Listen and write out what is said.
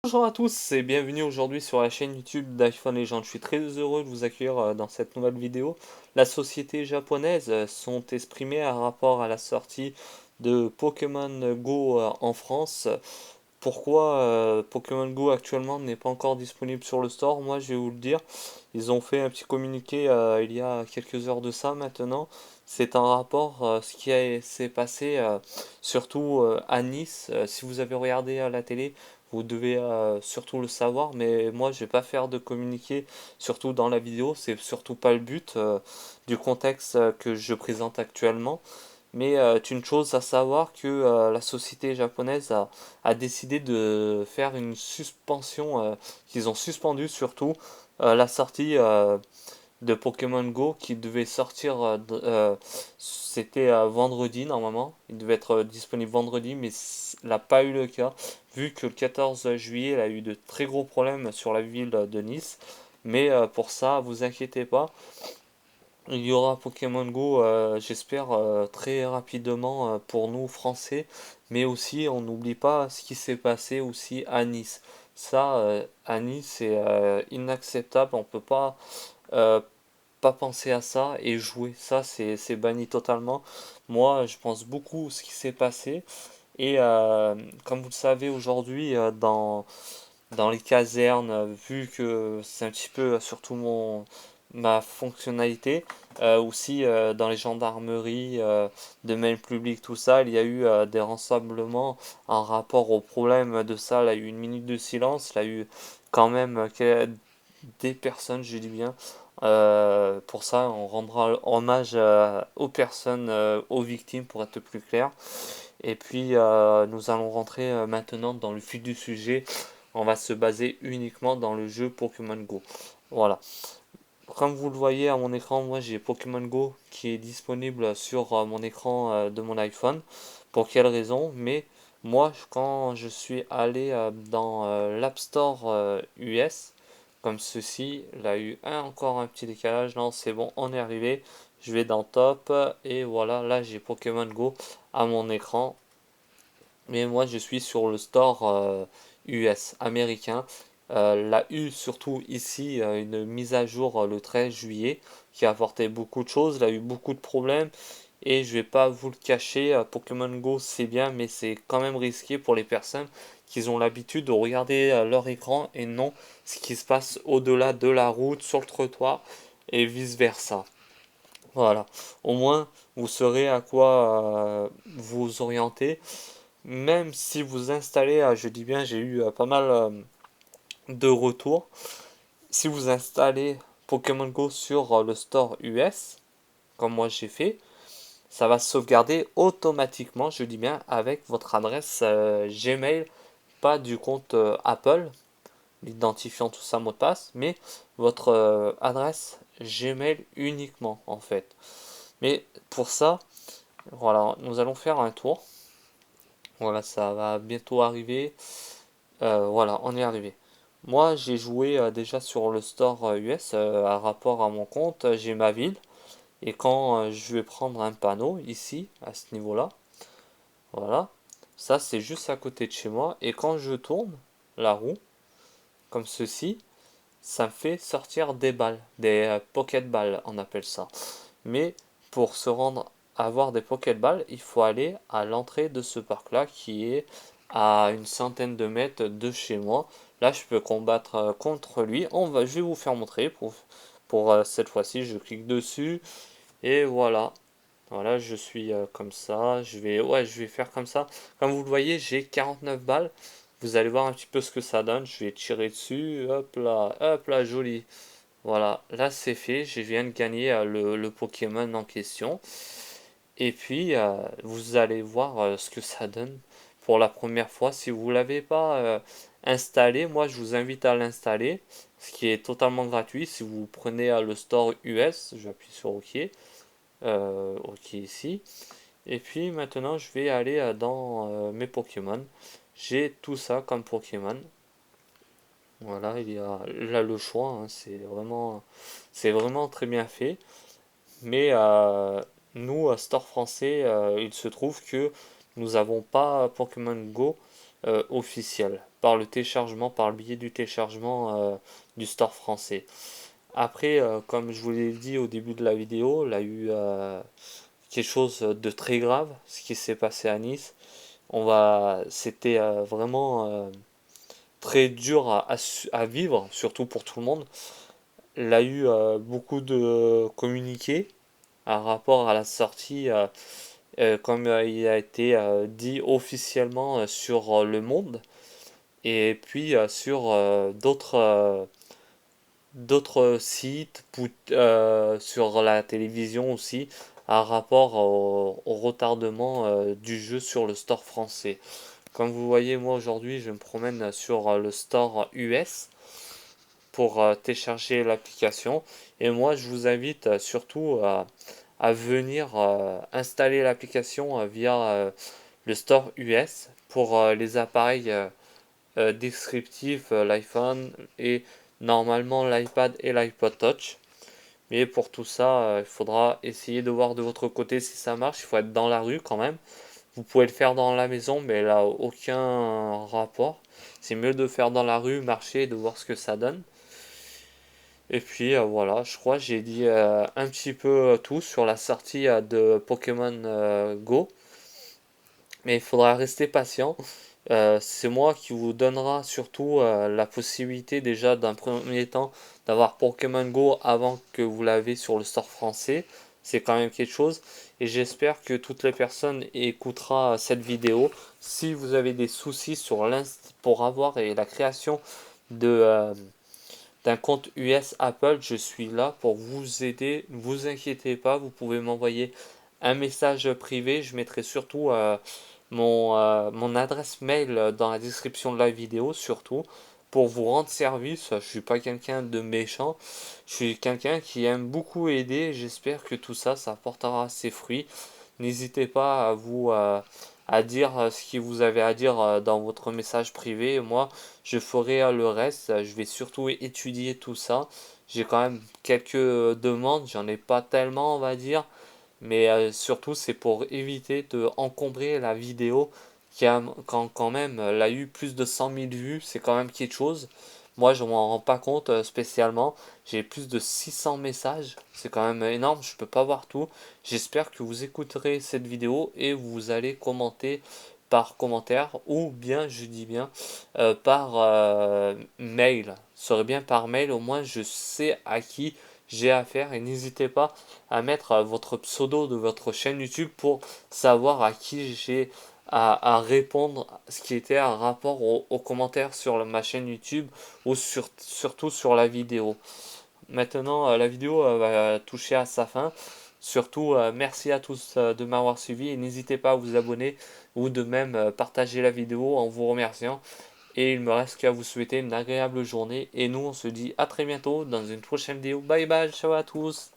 Bonjour à tous et bienvenue aujourd'hui sur la chaîne YouTube d'iPhone Legend. Je suis très heureux de vous accueillir dans cette nouvelle vidéo. La société japonaise sont exprimées à rapport à la sortie de Pokémon Go en France. Pourquoi Pokémon Go actuellement n'est pas encore disponible sur le store? Moi, je vais vous le dire. Ils ont fait un petit communiqué il y a quelques heures de ça maintenant. C'est un rapport ce s'est passé surtout à Nice. Si vous avez regardé à la télé, vous devez surtout le savoir. Mais moi, je vais pas faire de communiqué, surtout dans la vidéo. C'est surtout pas le but du contexte que je présente actuellement. Mais une chose à savoir que la société japonaise a décidé de faire une suspension, qu'ils ont suspendu surtout la sortie de Pokémon Go qui devait sortir, c'était vendredi normalement, il devait être disponible vendredi, mais n'a pas eu le cas, vu que le 14 juillet, il a eu de très gros problèmes sur la ville de Nice. Mais pour ça, vous inquiétez pas, il y aura Pokémon Go, j'espère, très rapidement pour nous Français, mais aussi on n'oublie pas ce qui s'est passé aussi à Nice. Ça, à Nice, c'est inacceptable, on peut euh, pas penser à ça et jouer. Ça, c'est banni totalement. Moi, je pense beaucoup à ce qui s'est passé. Et comme vous le savez aujourd'hui, dans les casernes, vu que c'est un petit peu surtout ma fonctionnalité, aussi dans les gendarmeries, de mail public, tout ça, il y a eu des rassemblements en rapport au problème de ça. Il y a eu une minute de silence, il y a eu quand même des personnes, je dis bien. Pour ça, on rendra hommage aux personnes, aux victimes pour être plus clair. Et puis, nous allons rentrer maintenant dans le fil du sujet. On va se baser uniquement dans le jeu Pokémon Go. Voilà. Comme vous le voyez à mon écran, moi j'ai Pokémon Go qui est disponible sur mon écran de mon iPhone. Pour quelle raison? Mais moi, quand je suis allé dans l'App Store US, comme ceci, il a eu encore un petit décalage. Non, c'est bon, on est arrivé. Je vais dans Top et voilà, là j'ai Pokémon Go à mon écran. Mais moi, je suis sur le store US américain. La eu surtout ici une mise à jour le 13 juillet qui a apporté beaucoup de choses. Il a eu beaucoup de problèmes et je vais pas vous le cacher. Pokémon Go c'est bien, mais c'est quand même risqué pour les personnes qui ont l'habitude de regarder leur écran et non ce qui se passe au-delà de la route, sur le trottoir et vice versa. Voilà. Au moins, vous saurez à quoi vous orienter. Même si vous installez, je dis bien, j'ai eu pas mal de retours. Si vous installez Pokémon Go sur le store US, comme moi j'ai fait, ça va sauvegarder automatiquement, je dis bien, avec votre adresse Gmail, pas du compte Apple, l'identifiant tout ça, mot de passe, mais votre adresse Gmail uniquement en fait. Mais pour ça, voilà, nous allons faire un tour. Voilà, ça va bientôt arriver. Voilà, on est arrivé. Moi, j'ai joué déjà sur le store US à rapport à mon compte. J'ai ma ville. Et quand je vais prendre un panneau ici, à ce niveau-là, voilà, ça c'est juste à côté de chez moi. Et quand je tourne la roue, comme ceci, ça me fait sortir des balles, des pocket balles, on appelle ça. Mais pour se rendre à avoir des pocket balles, il faut aller à l'entrée de ce parc-là qui est à une centaine de mètres de chez moi. Là, je peux combattre contre lui. Je vais vous faire montrer pour cette fois-ci. Je clique dessus et voilà. Voilà, je suis comme ça. Je vais faire comme ça. Comme vous le voyez, j'ai 49 balles. Vous allez voir un petit peu ce que ça donne. Je vais tirer dessus. Hop là, joli. Voilà, là c'est fait, je viens de gagner le Pokémon en question. Et puis, vous allez voir ce que ça donne pour la première fois. Si vous ne l'avez pas installé, moi je vous invite à l'installer, ce qui est totalement gratuit. Si vous prenez le store US, j'appuie sur OK, OK ici. Et puis maintenant, je vais aller dans mes Pokémon. J'ai tout ça comme Pokémon. Voilà, il y a là le choix, hein, c'est vraiment très bien fait. Mais nous, à Store français, il se trouve que nous n'avons pas Pokémon Go officiel, par le téléchargement, par le biais du téléchargement du store français. Après, comme je vous l'ai dit au début de la vidéo, il y a eu quelque chose de très grave, ce qui s'est passé à Nice. C'était vraiment très dur à vivre, surtout pour tout le monde. Il y a eu beaucoup de communiqués à rapport à la sortie, comme il a été dit officiellement sur Le Monde, et puis sur d'autres sites, sur la télévision aussi, à rapport au retardement du jeu sur le store français. Comme vous voyez, moi aujourd'hui, je me promène sur le store US pour télécharger l'application. Et moi, je vous invite surtout à venir installer l'application via le store US pour les appareils descriptifs, l'iPhone et normalement l'iPad et l'iPod Touch. Mais pour tout ça, il faudra essayer de voir de votre côté si ça marche. Il faut être dans la rue quand même. Vous pouvez le faire dans la maison, mais là, aucun rapport. C'est mieux de faire dans la rue, marcher et de voir ce que ça donne. Et puis voilà, je crois que j'ai dit un petit peu tout sur la sortie de Pokémon Go. Mais il faudra rester patient. C'est moi qui vous donnera surtout la possibilité déjà d'un premier temps d'avoir Pokémon Go avant que vous l'avez sur le store français. C'est quand même quelque chose. Et j'espère que toutes les personnes écoutera cette vidéo. Si vous avez des soucis pour avoir et la création de d'un compte US Apple, je suis là pour vous aider. Ne vous inquiétez pas, vous pouvez m'envoyer un message privé. Je mettrai surtout mon adresse mail dans la description de la vidéo, surtout pour vous rendre service. Je suis pas quelqu'un de méchant, je suis quelqu'un qui aime beaucoup aider. J'espère que tout ça, ça portera ses fruits. N'hésitez pas à dire ce que vous avez à dire dans votre message privé. Moi, je ferai le reste. Je vais surtout étudier tout ça. J'ai quand même quelques demandes. J'en ai pas tellement, on va dire. Mais surtout, c'est pour éviter de encombrer la vidéo qui a quand même elle a eu plus de 100 000 vues. C'est quand même quelque chose. Moi, je m'en rends pas compte spécialement. J'ai plus de 600 messages. C'est quand même énorme. Je peux pas voir tout. J'espère que vous écouterez cette vidéo et vous allez commenter par commentaire ou bien, je dis bien, par mail. Ce serait bien par mail. Au moins, je sais à qui j'ai affaire et n'hésitez pas à mettre votre pseudo de votre chaîne YouTube pour savoir à qui j'ai à répondre, ce qui était un rapport aux commentaires sur ma chaîne YouTube ou surtout sur la vidéo. Maintenant, la vidéo va toucher à sa fin. Surtout, merci à tous de m'avoir suivi et n'hésitez pas à vous abonner ou de même partager la vidéo en vous remerciant. Et il me reste qu'à vous souhaiter une agréable journée. Et nous, on se dit à très bientôt dans une prochaine vidéo. Bye bye, ciao à tous.